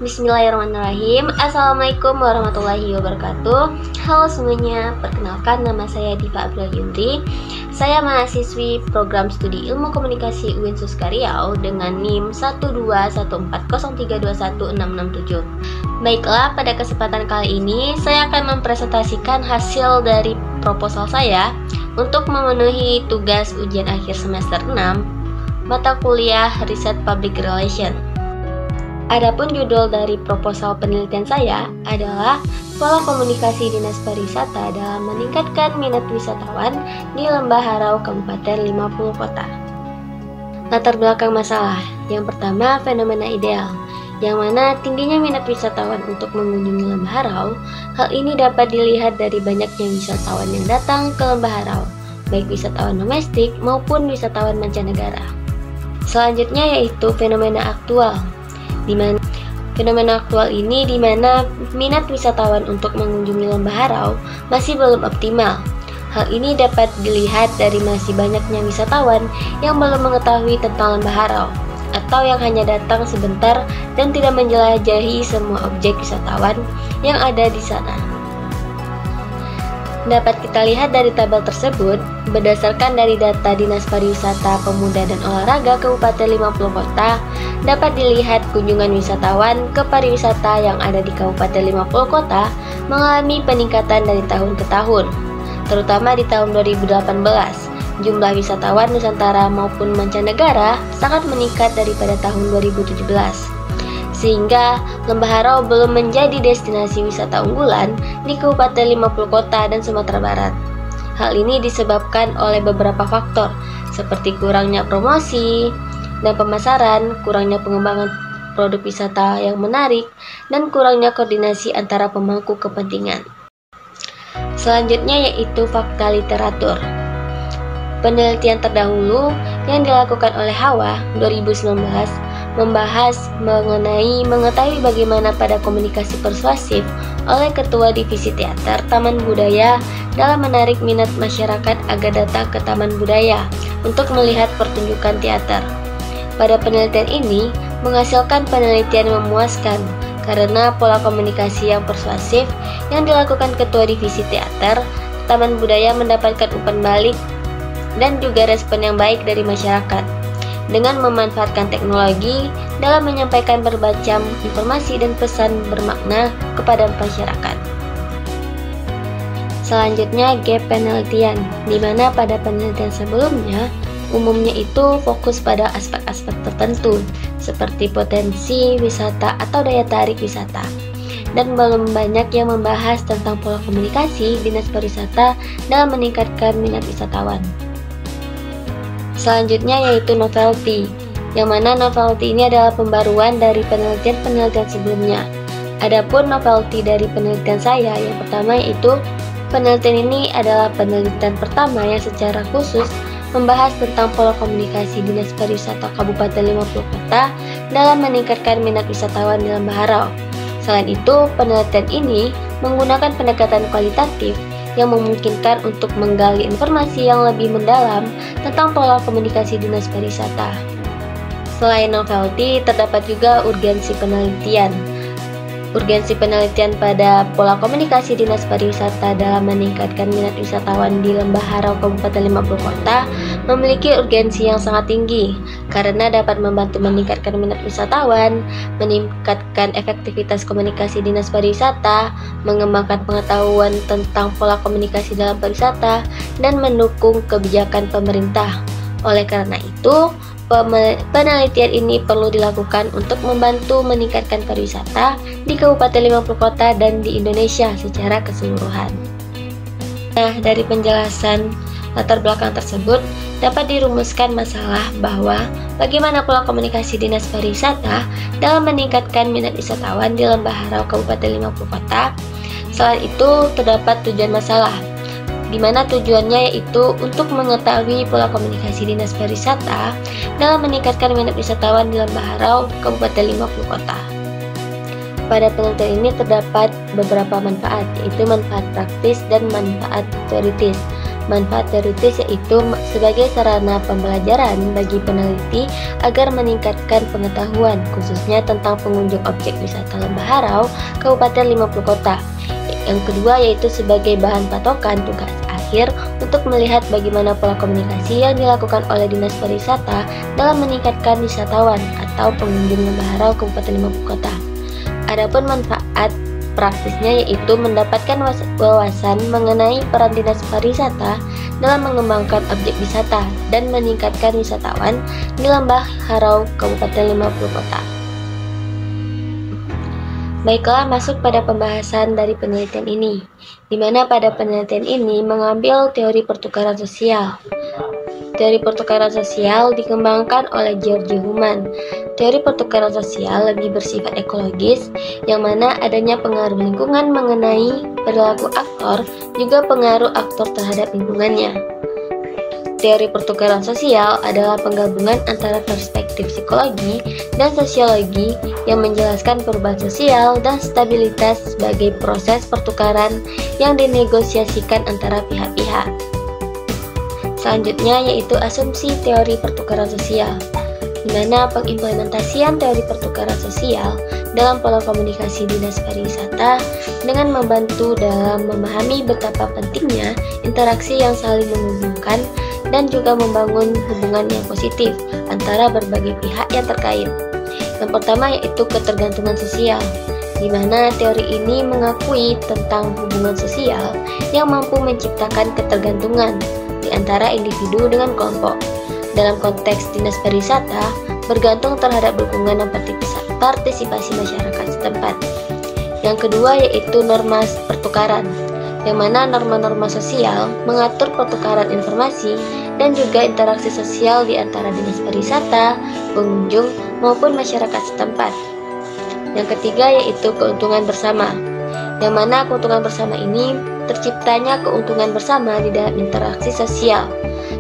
Bismillahirrahmanirrahim. Assalamualaikum warahmatullahi wabarakatuh. Halo semuanya, perkenalkan nama saya Diva April Yundri. Saya mahasiswi program studi ilmu komunikasi UIN Suska Riau dengan NIM 12140321667. Baiklah, pada kesempatan kali ini saya akan mempresentasikan hasil dari proposal saya untuk memenuhi tugas ujian akhir semester 6 mata kuliah Riset Public Relation. Adapun judul dari proposal penelitian saya adalah Pola Komunikasi Dinas Pariwisata dalam meningkatkan minat wisatawan di Lembah Harau, Kabupaten 50 Kota. Latar belakang masalah. Yang pertama, fenomena ideal, yang mana tingginya minat wisatawan untuk mengunjungi Lembah Harau. Hal ini dapat dilihat dari banyaknya wisatawan yang datang ke Lembah Harau, baik wisatawan domestik maupun wisatawan mancanegara. Selanjutnya yaitu fenomena aktual. Fenomena aktual ini di mana minat wisatawan untuk mengunjungi Lembah Harau masih belum optimal. Hal ini dapat dilihat dari masih banyaknya wisatawan yang belum mengetahui tentang Lembah Harau atau yang hanya datang sebentar dan tidak menjelajahi semua objek wisatawan yang ada di sana. Dapat kita lihat dari tabel tersebut, berdasarkan dari data Dinas Pariwisata Pemuda dan Olahraga Kabupaten 50 Kota, dapat dilihat kunjungan wisatawan ke pariwisata yang ada di Kabupaten 50 Kota mengalami peningkatan dari tahun ke tahun, terutama di tahun 2018. Jumlah wisatawan Nusantara maupun mancanegara sangat meningkat daripada tahun 2017. Sehingga Lembah Harau belum menjadi destinasi wisata unggulan di Kabupaten 50 Kota dan Sumatera Barat. Hal ini disebabkan oleh beberapa faktor, seperti kurangnya promosi dan pemasaran, kurangnya pengembangan produk wisata yang menarik, dan kurangnya koordinasi antara pemangku kepentingan. Selanjutnya yaitu fakta literatur. Penelitian terdahulu yang dilakukan oleh Hawa 2019 membahas mengenai mengetahui bagaimana pada komunikasi persuasif oleh Ketua Divisi Teater Taman Budaya dalam menarik minat masyarakat agar datang ke Taman Budaya untuk melihat pertunjukan teater. Pada penelitian ini menghasilkan penelitian memuaskan karena pola komunikasi yang persuasif yang dilakukan Ketua Divisi Teater Taman Budaya mendapatkan umpan balik dan juga respon yang baik dari masyarakat dengan memanfaatkan teknologi dalam menyampaikan berbagai informasi dan pesan bermakna kepada masyarakat. Selanjutnya, gap penelitian, di mana pada penelitian sebelumnya umumnya itu fokus pada aspek-aspek tertentu seperti potensi wisata atau daya tarik wisata, dan belum banyak yang membahas tentang pola komunikasi Dinas Pariwisata dalam meningkatkan minat wisatawan. Selanjutnya yaitu novelty, yang mana novelty ini adalah pembaruan dari penelitian-penelitian sebelumnya. Adapun novelty dari penelitian saya yang pertama yaitu penelitian ini adalah penelitian pertama yang secara khusus membahas tentang pola komunikasi Dinas Pariwisata Kabupaten 50 Kota dalam meningkatkan minat wisatawan di Lembah Harau. Selain itu, penelitian ini menggunakan pendekatan kualitatif yang memungkinkan untuk menggali informasi yang lebih mendalam tentang pola komunikasi Dinas Pariwisata. Selain novelty, terdapat juga urgensi penelitian. Urgensi penelitian pada pola komunikasi Dinas Pariwisata dalam meningkatkan minat wisatawan di Lembah Harau Kabupaten 50 Kota memiliki urgensi yang sangat tinggi karena dapat membantu meningkatkan minat wisatawan, meningkatkan efektivitas komunikasi Dinas Pariwisata, mengembangkan pengetahuan tentang pola komunikasi dalam pariwisata, dan mendukung kebijakan pemerintah. Oleh karena itu, penelitian ini perlu dilakukan untuk membantu meningkatkan pariwisata di Kabupaten 50 Kota dan di Indonesia secara keseluruhan. Nah, dari penjelasan latar belakang tersebut dapat dirumuskan masalah bahwa bagaimana pola komunikasi Dinas Pariwisata dalam meningkatkan minat wisatawan di Lembah Harau Kabupaten 50 Kota. Selain itu, terdapat tujuan masalah, di mana tujuannya yaitu untuk mengetahui pola komunikasi Dinas Pariwisata dalam meningkatkan minat wisatawan di Lembah Harau, Kabupaten 50 Kota. Pada penelitian ini terdapat beberapa manfaat, yaitu manfaat praktis dan manfaat teoritis. Manfaat teoritis yaitu sebagai sarana pembelajaran bagi peneliti agar meningkatkan pengetahuan, khususnya tentang pengunjung objek wisata Lembah Harau, Kabupaten 50 Kota. Yang kedua yaitu sebagai bahan patokan tugas akhir untuk melihat bagaimana pola komunikasi yang dilakukan oleh Dinas Pariwisata dalam meningkatkan wisatawan atau pengunjung Lembah Harau, Kabupaten 50 Kota. Adapun manfaat praktisnya yaitu mendapatkan wawasan mengenai peran Dinas Pariwisata dalam mengembangkan objek wisata dan meningkatkan wisatawan di Lembah Harau, Kabupaten 50 Kota. Baiklah, masuk pada pembahasan dari penelitian ini, di mana pada penelitian ini mengambil teori pertukaran sosial. Teori pertukaran sosial dikembangkan oleh George Human. Teori pertukaran sosial lebih bersifat ekologis, yang mana adanya pengaruh lingkungan mengenai perilaku aktor, juga pengaruh aktor terhadap lingkungannya. Teori pertukaran sosial adalah penggabungan antara perspektif psikologi dan sosiologi yang menjelaskan perubahan sosial dan stabilitas sebagai proses pertukaran yang dinegosiasikan antara pihak-pihak. Selanjutnya yaitu asumsi teori pertukaran sosial, di mana pengimplementasian teori pertukaran sosial dalam pola komunikasi Dinas Pariwisata dengan membantu dalam memahami betapa pentingnya interaksi yang saling menghubungkan dan juga membangun hubungan yang positif antara berbagai pihak yang terkait. Yang pertama yaitu ketergantungan sosial, di mana teori ini mengakui tentang hubungan sosial yang mampu menciptakan ketergantungan di antara individu dengan kelompok. Dalam konteks Dinas Pariwisata, bergantung terhadap dukungan dan partisipasi masyarakat setempat. Yang kedua yaitu norma pertukaran, yang mana norma-norma sosial mengatur pertukaran informasi dan juga interaksi sosial di antara Dinas Pariwisata, pengunjung, maupun masyarakat setempat. Yang ketiga yaitu keuntungan bersama, yang mana keuntungan bersama ini terciptanya keuntungan bersama di dalam interaksi sosial.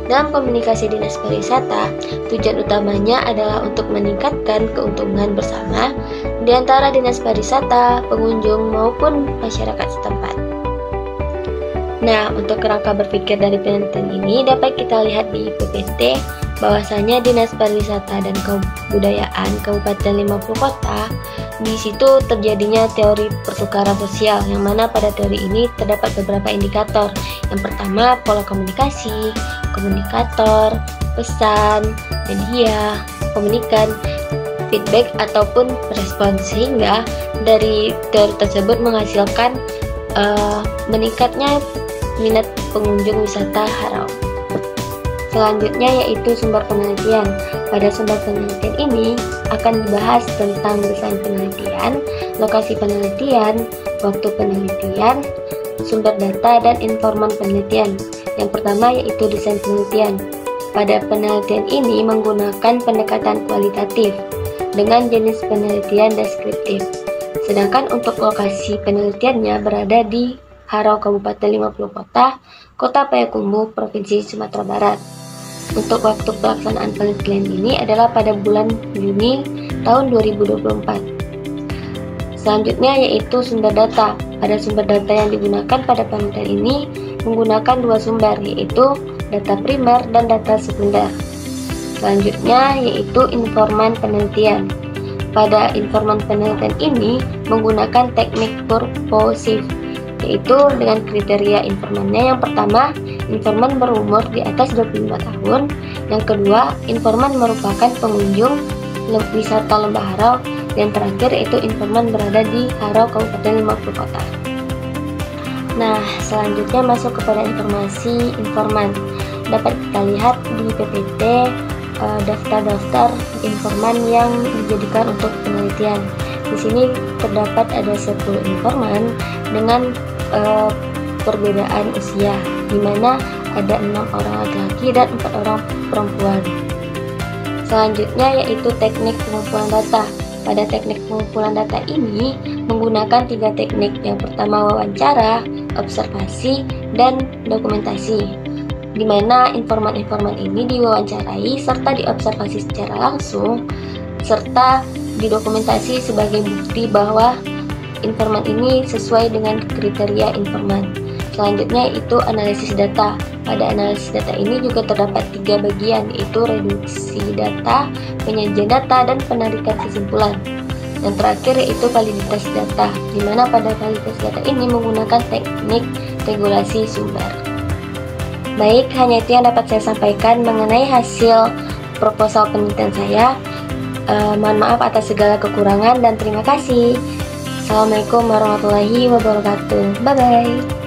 Dalam komunikasi Dinas Pariwisata, tujuan utamanya adalah untuk meningkatkan keuntungan bersama di antara Dinas Pariwisata, pengunjung, maupun masyarakat setempat. Nah, untuk kerangka berpikir dari penelitian ini dapat kita lihat di PPT bahwasanya Dinas Pariwisata dan Kebudayaan Kabupaten 50 Kota, di situ terjadinya teori pertukaran sosial, yang mana pada teori ini terdapat beberapa indikator. Yang pertama, pola komunikasi, komunikator, pesan, media, komunikan, feedback ataupun respon, sehingga dari teori tersebut menghasilkan meningkatnya minat pengunjung wisata Harau. Selanjutnya yaitu sumber penelitian. Pada sumber penelitian ini akan dibahas tentang desain penelitian, lokasi penelitian, waktu penelitian, sumber data, dan informan penelitian. Yang pertama yaitu desain penelitian. Pada penelitian ini menggunakan pendekatan kualitatif dengan jenis penelitian deskriptif. Sedangkan untuk lokasi penelitiannya berada di Harau, Kabupaten 50 Kota, Kota Payakumbuh, Provinsi Sumatera Barat. Untuk waktu pelaksanaan penelitian ini adalah pada bulan Juni tahun 2024. Selanjutnya yaitu sumber data. Pada sumber data yang digunakan pada penelitian ini menggunakan dua sumber, yaitu data primer dan data sekunder. Selanjutnya yaitu informan penelitian. Pada informan penelitian ini menggunakan teknik purposive, yaitu dengan kriteria informannya. Yang pertama, informan berumur di atas 25 tahun. Yang kedua, informan merupakan pengunjung wisata Lembah Harau. Yang terakhir yaitu informan berada di Harau, Kabupaten 50 Kota. Nah, selanjutnya masuk kepada informasi informan. Dapat kita lihat di PPT daftar-daftar informan yang dijadikan untuk penelitian. Di sini terdapat ada 10 informan dengan perbedaan usia, di mana ada 6 orang laki-laki dan 4 orang perempuan. Selanjutnya yaitu teknik pengumpulan data. Pada teknik pengumpulan data ini menggunakan 3 teknik. Yang pertama wawancara, observasi, dan dokumentasi, di mana informan-informan ini diwawancarai serta diobservasi secara langsung serta didokumentasi sebagai bukti bahwa informan ini sesuai dengan kriteria informan. Selanjutnya itu analisis data. Pada analisis data ini juga terdapat 3 bagian, yaitu reduksi data, penyajian data, dan penarikan kesimpulan. Yang terakhir yaitu validitas data, di mana pada validitas data ini menggunakan teknik regulasi sumber. Baik, hanya itu yang dapat saya sampaikan mengenai hasil proposal penelitian saya. Mohon maaf atas segala kekurangan dan terima kasih. Assalamualaikum warahmatullahi wabarakatuh. Bye-bye.